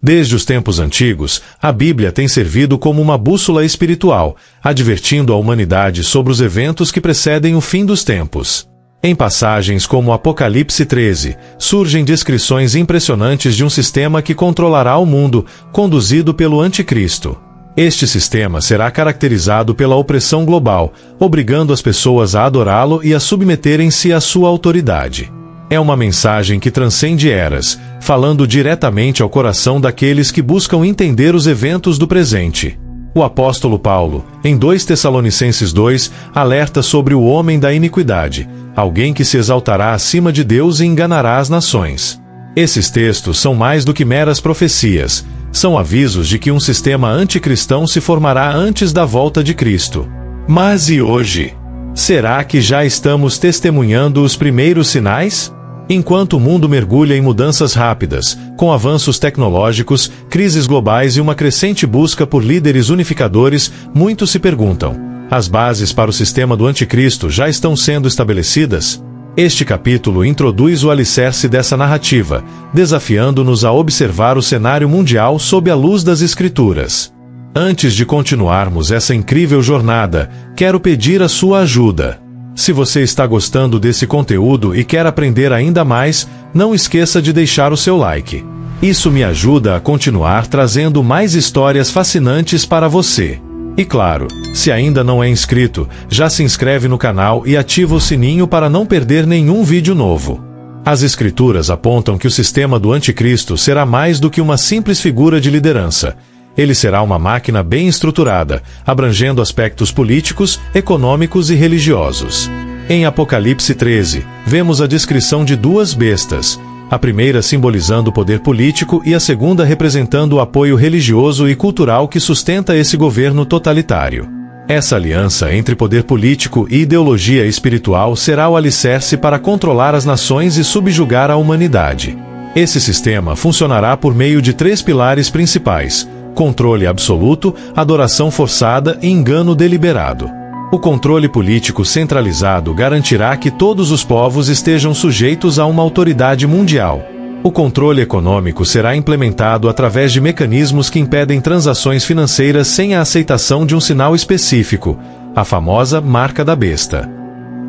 Desde os tempos antigos, a Bíblia tem servido como uma bússola espiritual, advertindo a humanidade sobre os eventos que precedem o fim dos tempos. Em passagens como Apocalipse 13, surgem descrições impressionantes de um sistema que controlará o mundo, conduzido pelo Anticristo. Este sistema será caracterizado pela opressão global, obrigando as pessoas a adorá-lo e a submeterem-se à sua autoridade. É uma mensagem que transcende eras, falando diretamente ao coração daqueles que buscam entender os eventos do presente. O apóstolo Paulo, em 2 Tessalonicenses 2, alerta sobre o homem da iniquidade, alguém que se exaltará acima de Deus e enganará as nações. Esses textos são mais do que meras profecias, são avisos de que um sistema anticristão se formará antes da volta de Cristo. Mas e hoje? Será que já estamos testemunhando os primeiros sinais? Enquanto o mundo mergulha em mudanças rápidas, com avanços tecnológicos, crises globais e uma crescente busca por líderes unificadores, muitos se perguntam: as bases para o sistema do Anticristo já estão sendo estabelecidas? Este capítulo introduz o alicerce dessa narrativa, desafiando-nos a observar o cenário mundial sob a luz das Escrituras. Antes de continuarmos essa incrível jornada, quero pedir a sua ajuda. Se você está gostando desse conteúdo e quer aprender ainda mais, não esqueça de deixar o seu like. Isso me ajuda a continuar trazendo mais histórias fascinantes para você. E claro, se ainda não é inscrito, já se inscreve no canal e ativa o sininho para não perder nenhum vídeo novo. As Escrituras apontam que o sistema do Anticristo será mais do que uma simples figura de liderança. Ele será uma máquina bem estruturada, abrangendo aspectos políticos, econômicos e religiosos. Em Apocalipse 13, vemos a descrição de 2 bestas, a primeira simbolizando o poder político e a segunda representando o apoio religioso e cultural que sustenta esse governo totalitário. Essa aliança entre poder político e ideologia espiritual será o alicerce para controlar as nações e subjugar a humanidade. Esse sistema funcionará por meio de 3 pilares principais: controle absoluto, adoração forçada e engano deliberado. O controle político centralizado garantirá que todos os povos estejam sujeitos a uma autoridade mundial. O controle econômico será implementado através de mecanismos que impedem transações financeiras sem a aceitação de um sinal específico, a famosa marca da besta.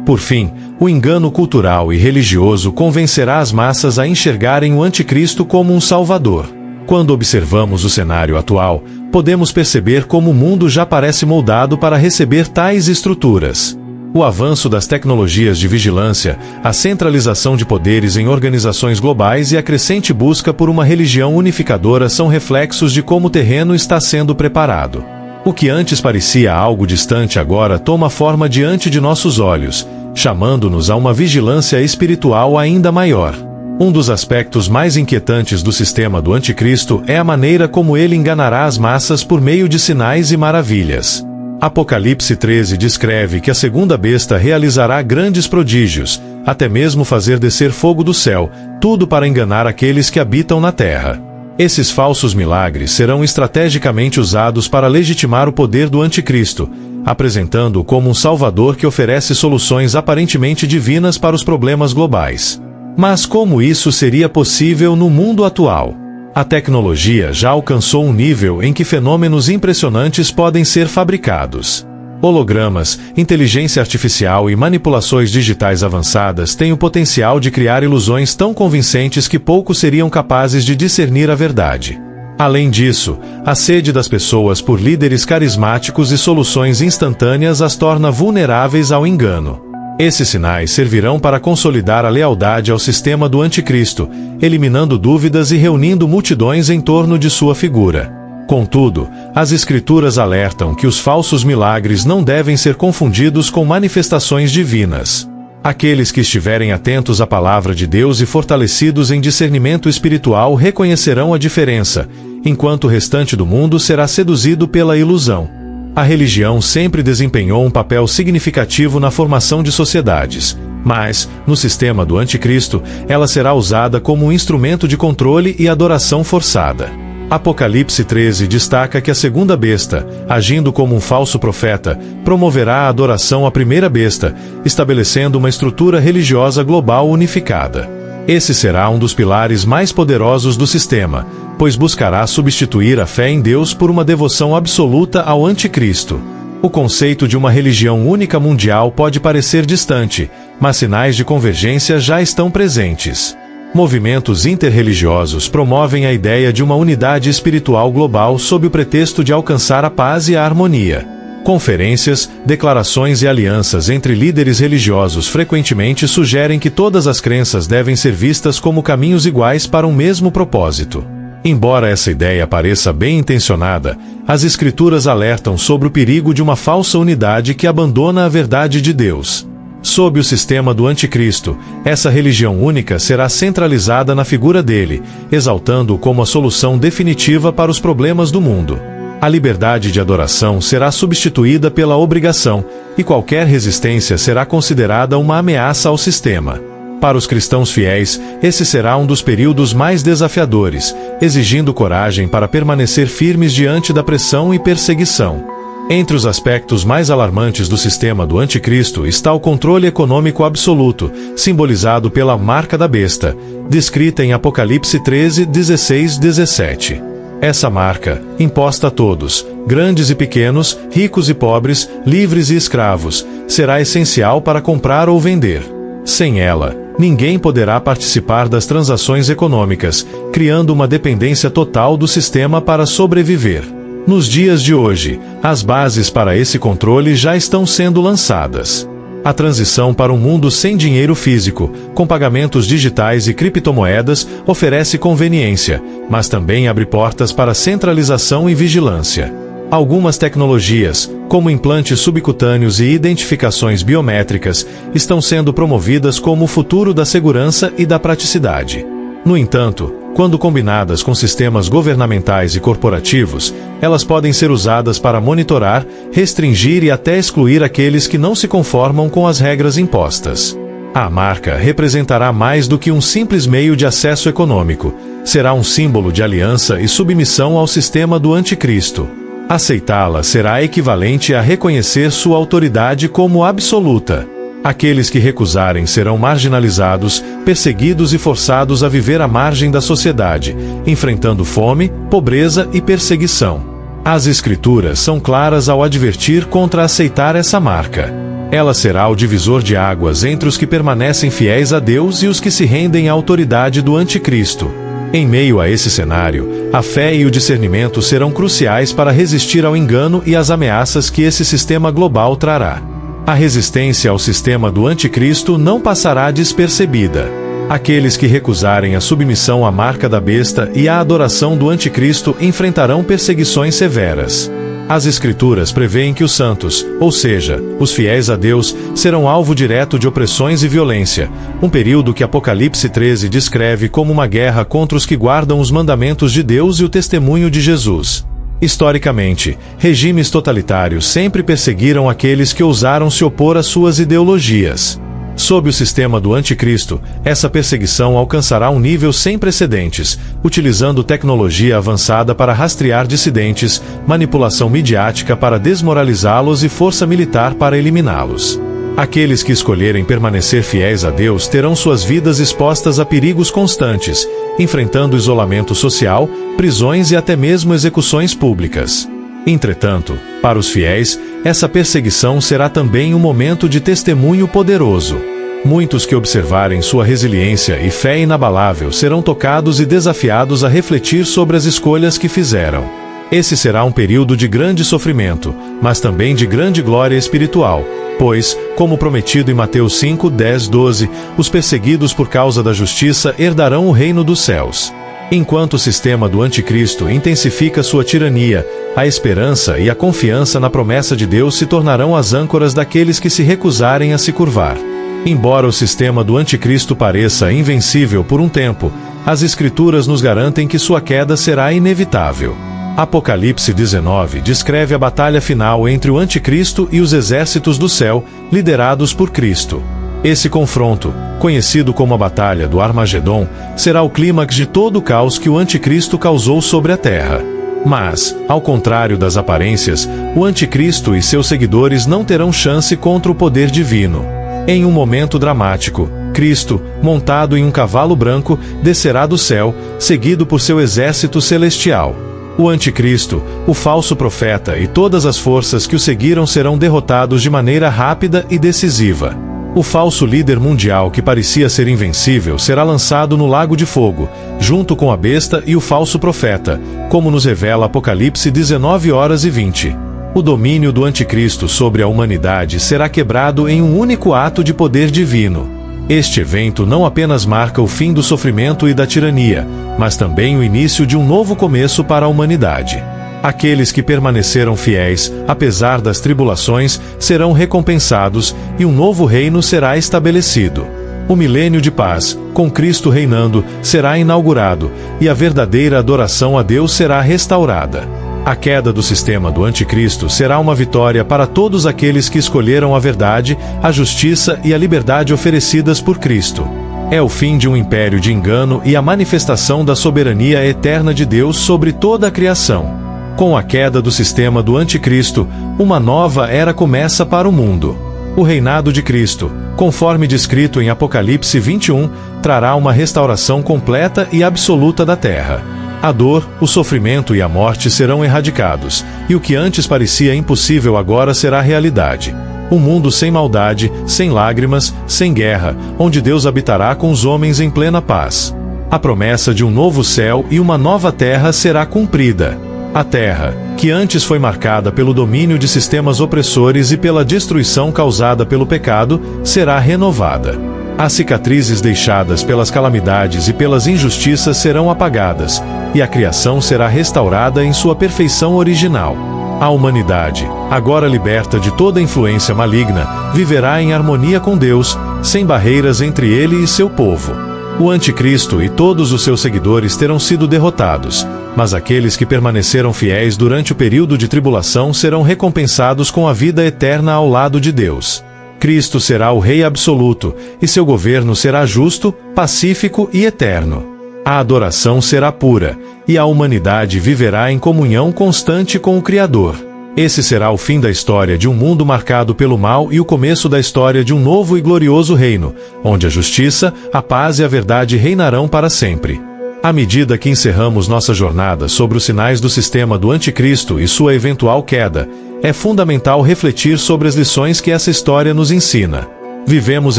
Por fim, o engano cultural e religioso convencerá as massas a enxergarem o Anticristo como um salvador. Quando observamos o cenário atual, podemos perceber como o mundo já parece moldado para receber tais estruturas. O avanço das tecnologias de vigilância, a centralização de poderes em organizações globais e a crescente busca por uma religião unificadora são reflexos de como o terreno está sendo preparado. O que antes parecia algo distante agora toma forma diante de nossos olhos, chamando-nos a uma vigilância espiritual ainda maior. Um dos aspectos mais inquietantes do sistema do Anticristo é a maneira como ele enganará as massas por meio de sinais e maravilhas. Apocalipse 13 descreve que a segunda besta realizará grandes prodígios, até mesmo fazer descer fogo do céu, tudo para enganar aqueles que habitam na terra. Esses falsos milagres serão estrategicamente usados para legitimar o poder do Anticristo, apresentando-o como um salvador que oferece soluções aparentemente divinas para os problemas globais. Mas como isso seria possível no mundo atual? A tecnologia já alcançou um nível em que fenômenos impressionantes podem ser fabricados. Hologramas, inteligência artificial e manipulações digitais avançadas têm o potencial de criar ilusões tão convincentes que poucos seriam capazes de discernir a verdade. Além disso, a sede das pessoas por líderes carismáticos e soluções instantâneas as torna vulneráveis ao engano. Esses sinais servirão para consolidar a lealdade ao sistema do Anticristo, eliminando dúvidas e reunindo multidões em torno de sua figura. Contudo, as Escrituras alertam que os falsos milagres não devem ser confundidos com manifestações divinas. Aqueles que estiverem atentos à palavra de Deus e fortalecidos em discernimento espiritual reconhecerão a diferença, enquanto o restante do mundo será seduzido pela ilusão. A religião sempre desempenhou um papel significativo na formação de sociedades, mas, no sistema do Anticristo, ela será usada como um instrumento de controle e adoração forçada. Apocalipse 13 destaca que a segunda besta, agindo como um falso profeta, promoverá a adoração à primeira besta, estabelecendo uma estrutura religiosa global unificada. Esse será um dos pilares mais poderosos do sistema, pois buscará substituir a fé em Deus por uma devoção absoluta ao anticristo. O conceito de uma religião única mundial pode parecer distante, mas sinais de convergência já estão presentes. Movimentos interreligiosos promovem a ideia de uma unidade espiritual global sob o pretexto de alcançar a paz e a harmonia. Conferências, declarações e alianças entre líderes religiosos frequentemente sugerem que todas as crenças devem ser vistas como caminhos iguais para um mesmo propósito. Embora essa ideia pareça bem intencionada, as Escrituras alertam sobre o perigo de uma falsa unidade que abandona a verdade de Deus. Sob o sistema do anticristo, essa religião única será centralizada na figura dele, exaltando-o como a solução definitiva para os problemas do mundo. A liberdade de adoração será substituída pela obrigação, e qualquer resistência será considerada uma ameaça ao sistema. Para os cristãos fiéis, esse será um dos períodos mais desafiadores, exigindo coragem para permanecer firmes diante da pressão e perseguição. Entre os aspectos mais alarmantes do sistema do anticristo está o controle econômico absoluto, simbolizado pela marca da besta, descrita em Apocalipse 13, 16, 17. Essa marca, imposta a todos, grandes e pequenos, ricos e pobres, livres e escravos, será essencial para comprar ou vender. Sem ela, ninguém poderá participar das transações econômicas, criando uma dependência total do sistema para sobreviver. Nos dias de hoje, as bases para esse controle já estão sendo lançadas. A transição para um mundo sem dinheiro físico, com pagamentos digitais e criptomoedas, oferece conveniência, mas também abre portas para centralização e vigilância. Algumas tecnologias, como implantes subcutâneos e identificações biométricas, estão sendo promovidas como o futuro da segurança e da praticidade. No entanto, quando combinadas com sistemas governamentais e corporativos, elas podem ser usadas para monitorar, restringir e até excluir aqueles que não se conformam com as regras impostas. A marca representará mais do que um simples meio de acesso econômico. Será um símbolo de aliança e submissão ao sistema do anticristo. Aceitá-la será equivalente a reconhecer sua autoridade como absoluta. Aqueles que recusarem serão marginalizados, perseguidos e forçados a viver à margem da sociedade, enfrentando fome, pobreza e perseguição. As Escrituras são claras ao advertir contra aceitar essa marca. Ela será o divisor de águas entre os que permanecem fiéis a Deus e os que se rendem à autoridade do anticristo. Em meio a esse cenário, a fé e o discernimento serão cruciais para resistir ao engano e às ameaças que esse sistema global trará. A resistência ao sistema do anticristo não passará despercebida. Aqueles que recusarem a submissão à marca da besta e à adoração do anticristo enfrentarão perseguições severas. As Escrituras prevêem que os santos, ou seja, os fiéis a Deus, serão alvo direto de opressões e violência, um período que Apocalipse 13 descreve como uma guerra contra os que guardam os mandamentos de Deus e o testemunho de Jesus. Historicamente, regimes totalitários sempre perseguiram aqueles que ousaram se opor às suas ideologias. Sob o sistema do anticristo, essa perseguição alcançará um nível sem precedentes, utilizando tecnologia avançada para rastrear dissidentes, manipulação midiática para desmoralizá-los e força militar para eliminá-los. Aqueles que escolherem permanecer fiéis a Deus terão suas vidas expostas a perigos constantes, enfrentando isolamento social, prisões e até mesmo execuções públicas. Entretanto, para os fiéis, essa perseguição será também um momento de testemunho poderoso. Muitos que observarem sua resiliência e fé inabalável serão tocados e desafiados a refletir sobre as escolhas que fizeram. Esse será um período de grande sofrimento, mas também de grande glória espiritual, pois, como prometido em Mateus 5, 10, 12, os perseguidos por causa da justiça herdarão o reino dos céus. Enquanto o sistema do anticristo intensifica sua tirania, a esperança e a confiança na promessa de Deus se tornarão as âncoras daqueles que se recusarem a se curvar. Embora o sistema do anticristo pareça invencível por um tempo, as Escrituras nos garantem que sua queda será inevitável. Apocalipse 19 descreve a batalha final entre o anticristo e os exércitos do céu, liderados por Cristo. Esse confronto, conhecido como a Batalha do Armagedon, será o clímax de todo o caos que o anticristo causou sobre a terra. Mas, ao contrário das aparências, o anticristo e seus seguidores não terão chance contra o poder divino. Em um momento dramático, Cristo, montado em um cavalo branco, descerá do céu, seguido por seu exército celestial. O anticristo, o falso profeta e todas as forças que o seguiram serão derrotados de maneira rápida e decisiva. O falso líder mundial que parecia ser invencível será lançado no lago de fogo, junto com a besta e o falso profeta, como nos revela Apocalipse 19:20. O domínio do anticristo sobre a humanidade será quebrado em um único ato de poder divino. Este evento não apenas marca o fim do sofrimento e da tirania, mas também o início de um novo começo para a humanidade. Aqueles que permaneceram fiéis, apesar das tribulações, serão recompensados e um novo reino será estabelecido. O milênio de paz, com Cristo reinando, será inaugurado e a verdadeira adoração a Deus será restaurada. A queda do sistema do anticristo será uma vitória para todos aqueles que escolheram a verdade, a justiça e a liberdade oferecidas por Cristo. É o fim de um império de engano e a manifestação da soberania eterna de Deus sobre toda a criação. Com a queda do sistema do anticristo, uma nova era começa para o mundo. O reinado de Cristo, conforme descrito em Apocalipse 21, trará uma restauração completa e absoluta da terra. A dor, o sofrimento e a morte serão erradicados, e o que antes parecia impossível agora será realidade. Um mundo sem maldade, sem lágrimas, sem guerra, onde Deus habitará com os homens em plena paz. A promessa de um novo céu e uma nova terra será cumprida. A terra, que antes foi marcada pelo domínio de sistemas opressores e pela destruição causada pelo pecado, será renovada. As cicatrizes deixadas pelas calamidades e pelas injustiças serão apagadas, e a criação será restaurada em sua perfeição original. A humanidade, agora liberta de toda influência maligna, viverá em harmonia com Deus, sem barreiras entre ele e seu povo. O anticristo e todos os seus seguidores terão sido derrotados, mas aqueles que permaneceram fiéis durante o período de tribulação serão recompensados com a vida eterna ao lado de Deus. Cristo será o Rei absoluto, e seu governo será justo, pacífico e eterno. A adoração será pura, e a humanidade viverá em comunhão constante com o Criador. Esse será o fim da história de um mundo marcado pelo mal e o começo da história de um novo e glorioso reino, onde a justiça, a paz e a verdade reinarão para sempre. À medida que encerramos nossa jornada sobre os sinais do sistema do anticristo e sua eventual queda, é fundamental refletir sobre as lições que essa história nos ensina. Vivemos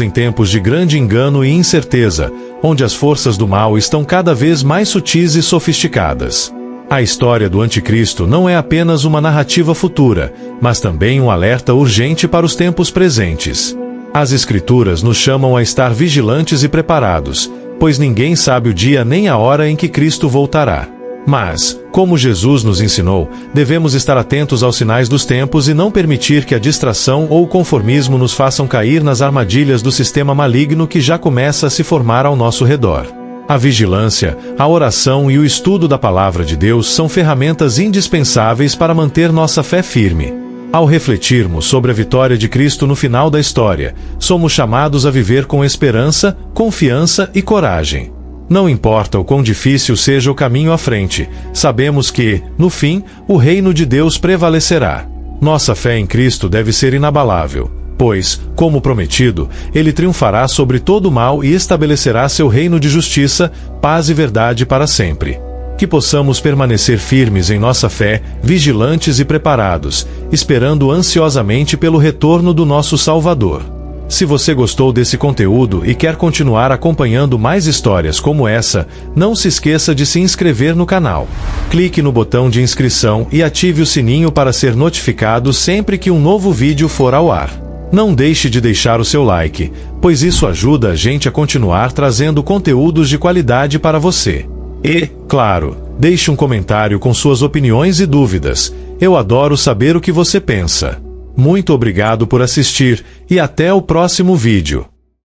em tempos de grande engano e incerteza, onde as forças do mal estão cada vez mais sutis e sofisticadas. A história do anticristo não é apenas uma narrativa futura, mas também um alerta urgente para os tempos presentes. As Escrituras nos chamam a estar vigilantes e preparados, pois ninguém sabe o dia nem a hora em que Cristo voltará. Mas, como Jesus nos ensinou, devemos estar atentos aos sinais dos tempos e não permitir que a distração ou o conformismo nos façam cair nas armadilhas do sistema maligno que já começa a se formar ao nosso redor. A vigilância, a oração e o estudo da Palavra de Deus são ferramentas indispensáveis para manter nossa fé firme. Ao refletirmos sobre a vitória de Cristo no final da história, somos chamados a viver com esperança, confiança e coragem. Não importa o quão difícil seja o caminho à frente, sabemos que, no fim, o reino de Deus prevalecerá. Nossa fé em Cristo deve ser inabalável, pois, como prometido, Ele triunfará sobre todo o mal e estabelecerá seu reino de justiça, paz e verdade para sempre. Que possamos permanecer firmes em nossa fé, vigilantes e preparados, esperando ansiosamente pelo retorno do nosso Salvador. Se você gostou desse conteúdo e quer continuar acompanhando mais histórias como essa, não se esqueça de se inscrever no canal. Clique no botão de inscrição e ative o sininho para ser notificado sempre que um novo vídeo for ao ar. Não deixe de deixar o seu like, pois isso ajuda a gente a continuar trazendo conteúdos de qualidade para você. E, claro, deixe um comentário com suas opiniões e dúvidas. Eu adoro saber o que você pensa. Muito obrigado por assistir e até o próximo vídeo.